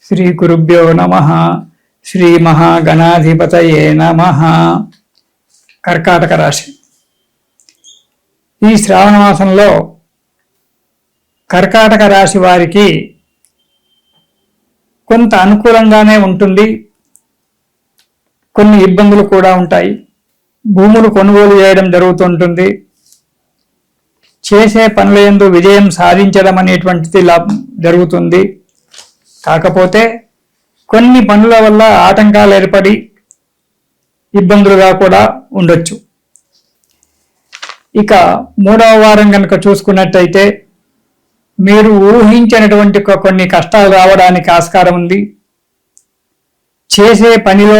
శ్రీ గురుభ్యో నమః. శ్రీ మహాగణాధిపతయే నమః. కర్కాటక రాశి. ఈ శ్రావణ మాసంలో కర్కాటక రాశి వారికి కొంత అనుకూలంగానే ఉంటుంది, కొన్ని ఇబ్బందులు కూడా ఉంటాయి. భూములు కొనుగోలు చేయడం జరుగుతుంటుంది. చేసే పనుల యందు విజయం సాధించడం అనేటువంటిది జరుగుతుంది. కాకపోతే కొన్ని పనుల వల్ల ఆటంకాలు ఏర్పడి ఇబ్బందులుగా కూడా ఉండొచ్చు. ఇక మూడవ వారం కనుక చూసుకున్నట్టయితే మీరు ఊహించినటువంటి కొన్ని కష్టాలు రావడానికి ఆస్కారం ఉంది. చేసే పనిలో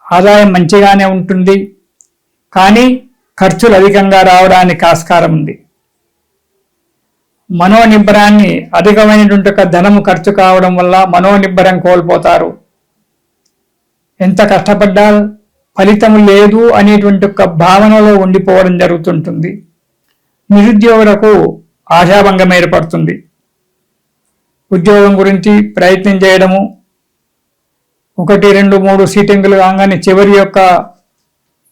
ఆదాయం మంచిగానే ఉంటుంది, కానీ ఖర్చులు అధికంగా రావడానికి ఆస్కారం ఉంది. మనోనిబ్బరాన్ని అధికమైనటువంటి ధనము ఖర్చు కావడం వల్ల మనోనిబ్బరం కోల్పోతారు. ఎంత కష్టపడ్డా ఫలితం లేదు అనేటువంటి ఒక భావనలో ఉండిపోవడం జరుగుతుంటుంది. నిరుద్యోగులకు ఆశాభంగం ఏర్పడుతుంది. ఉద్యోగం గురించి ప్రయత్నం చేయడము, 1, 2, 3 సీటింగులు కాగానే చివరి యొక్క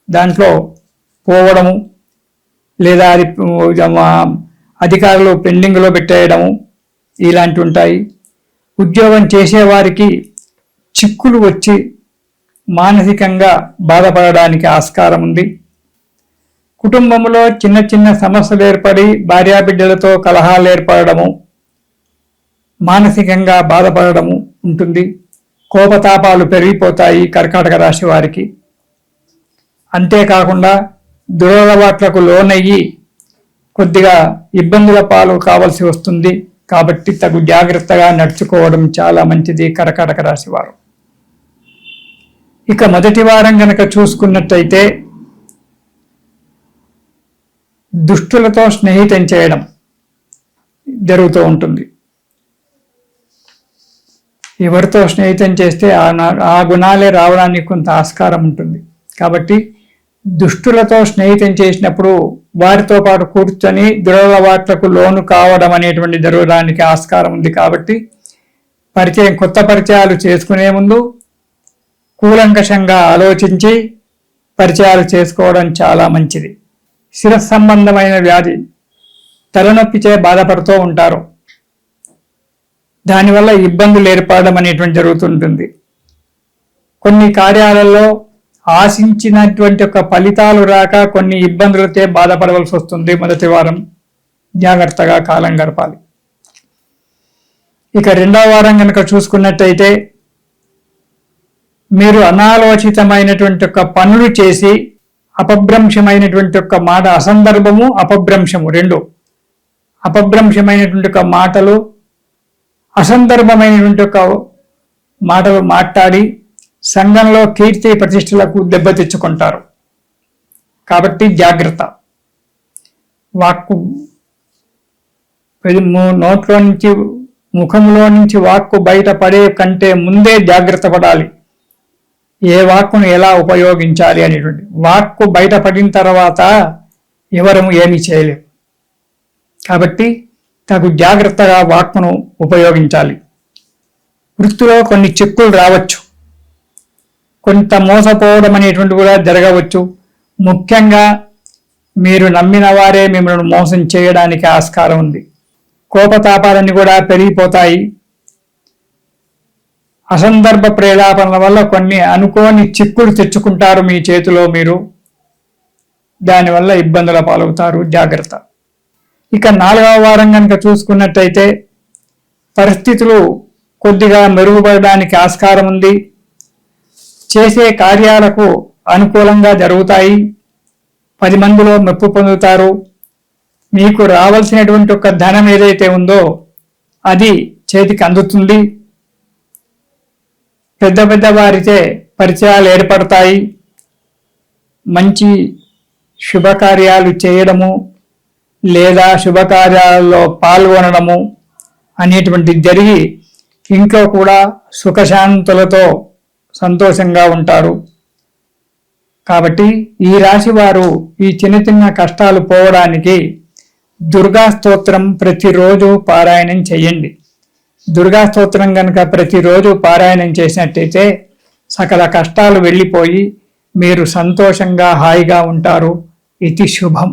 దాంట్లో పోవడము, లేదా అది అధికారులు పెండింగ్లో పెట్టేయడము, ఇలాంటివి ఉంటాయి. ఉద్యోగం చేసేవారికి చిక్కులు వచ్చి మానసికంగా బాధపడడానికి ఆస్కారం ఉంది. కుటుంబంలో చిన్న చిన్న సమస్యలు ఏర్పడి భార్యాబిడ్డలతో కలహాలు ఏర్పడము, మానసికంగా బాధపడము ఉంటుంది. కోపతాపాలు పెరిగిపోతాయి కర్కాటక రాశి వారికి. అంతేకాకుండా దురలవాట్లకు లోనయ్యి కొద్దిగా ఇబ్బందుల పాలు కావాల్సి వస్తుంది. కాబట్టి తగు జాగ్రత్తగా నడుచుకోవడం చాలా మంచిది కర్కాటక రాశి వారు. ఇక మొదటి వారం గనక చూసుకున్నట్టయితే దుష్టులతో స్నేహితం చేయడం జరుగుతూ ఉంటుంది. ఎవరితో స్నేహితం చేస్తే ఆ గుణాలే రావడానికి కొంత ఆస్కారం ఉంటుంది. కాబట్టి దుష్టులతో స్నేహితం చేసినప్పుడు వారితో పాటు కూర్చొని దురలవాట్లకు లోను కావడం అనేటువంటి జరగడానికి ఆస్కారం ఉంది. కాబట్టి కొత్త పరిచయాలు చేసుకునే ముందు కూలంకషంగా ఆలోచించి పరిచయాలు చేసుకోవడం చాలా మంచిది. శిరస్సు సంబంధమైన వ్యాధి, తలనొప్పిచే బాధపడుతూ ఉంటారు. దానివల్ల ఇబ్బందులు ఏర్పడడం అనేటువంటి జరుగుతుంటుంది. కొన్ని కార్యాలలో ఆశించినటువంటి ఒక ఫలితాలు రాక కొన్ని ఇబ్బందులతో బాధపడవలసి వస్తుంది. మొదటి వారం జాగ్రత్తగా కాలం గడపాలి. ఇక రెండవ వారం కనుక చూసుకున్నట్టయితే మీరు అనాలోచితమైనటువంటి ఒక పనులు చేసి అపభ్రంశమైనటువంటి ఒక మాట, అసందర్భము అపభ్రంశము రెండు, అపభ్రంశమైనటువంటి ఒక మాటలు, అసందర్భమైనటువంటి ఒక మాటలు మాట్లాడి సంఘంలో కీర్తి ప్రతిష్టలకు దెబ్బతెచ్చుకుంటారు. కాబట్టి జాగ్రత్త. వాక్కు నోట్లో నుంచి ముఖంలో నుంచి వాక్కు బయట పడే కంటే ముందే జాగ్రత్త పడాలి. ఏ వాక్కును ఎలా ఉపయోగించాలి అనేటువంటి. వాక్కు బయటపడిన తర్వాత ఎవరము ఏమీ చేయలేము. కాబట్టి తగు జాగ్రత్తగా వాక్కును ఉపయోగించాలి. వృత్తిలో కొన్ని చిక్కులు రావచ్చు, కొంత మోసపోవడం అనేటువంటి కూడా జరగవచ్చు. ముఖ్యంగా మీరు నమ్మిన వారే మిమ్మల్ని మోసం చేయడానికి ఆస్కారం ఉంది. కోపతాపాలన్నీ కూడా పెరిగిపోతాయి. అసందర్భ ప్రేలాపనల వల్ల కొన్ని అనుకోని చిక్కులు తెచ్చుకుంటారు మీ చేతిలో మీరు. దానివల్ల ఇబ్బందుల పాలవుతారు. జాగ్రత్త. ఇక 4వ వారం కనుక చూసుకున్నట్టయితే పరిస్థితులు కొద్దిగా మెరుగుపడడానికి ఆస్కారం ఉంది. చేసే కార్యాలకు అనుకూలంగా జరుగుతాయి. 10 మందిలో మెప్పు పొందుతారు. మీకు రావాల్సినటువంటి ఒక ధనం ఏదైతే ఉందో అది చేతికి అందుతుంది. పెద్ద వారితో పరిచయాలు ఏర్పడతాయి. మంచి శుభకార్యాలు చేయడము లేదా శుభకార్యాలలో పాల్గొనడము అనేటువంటిది జరిగి ఇంట్లో కూడా సుఖశాంతులతో సంతోషంగా ఉంటారు. కాబట్టి ఈ రాశి వారు ఈ చిన్న చిన్న కష్టాలు పోవడానికి దుర్గా స్తోత్రం ప్రతిరోజు పారాయణం చేయండి. దుర్గా స్తోత్రం గనక ప్రతిరోజు పారాయణం చేసినట్టయితే సకల కష్టాలు వెళ్ళిపోయి మీరు సంతోషంగా హాయిగా ఉంటారు. ఇది శుభం.